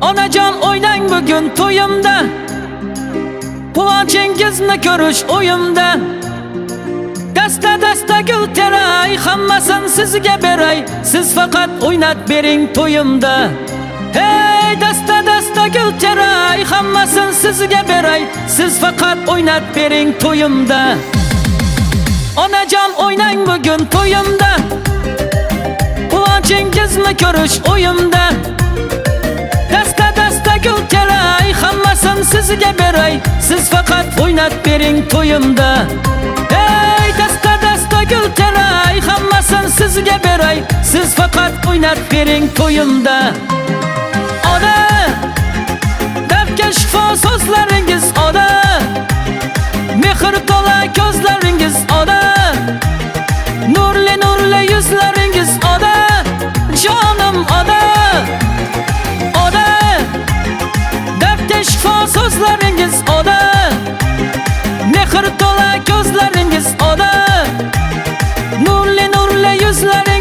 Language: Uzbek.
Onajon o'ynang bugun to'yimda, quvonchingizni ko'rish o'yimda. Dasta gul teray, hammasini sizga beray, siz faqat o'ynat bering to'yimda. Hey, dasta gul teray, hammasini sizga beray, siz faqat o'ynat bering to'yimda. Onajon o'ynang bugun to'yimda, quvonchingizni ko'rish o'yimda. Dasta gul teray, hammasini sizga beray, siz faqat o'ynat bering to'yimda. Hey, dasta gul teray, hammasini sizga beray, siz faqat o'ynat bering to'yimda. Ona, dardga shifo so'zlaringiz ona, mehr to'la ko'zlaringiz ona, nurli yuzlaringiz ona, jonim ona. Ona, dardga shifo so'zlaringiz ona, mehr to'la ko'zlaringiz ona, nurli yuzlaringiz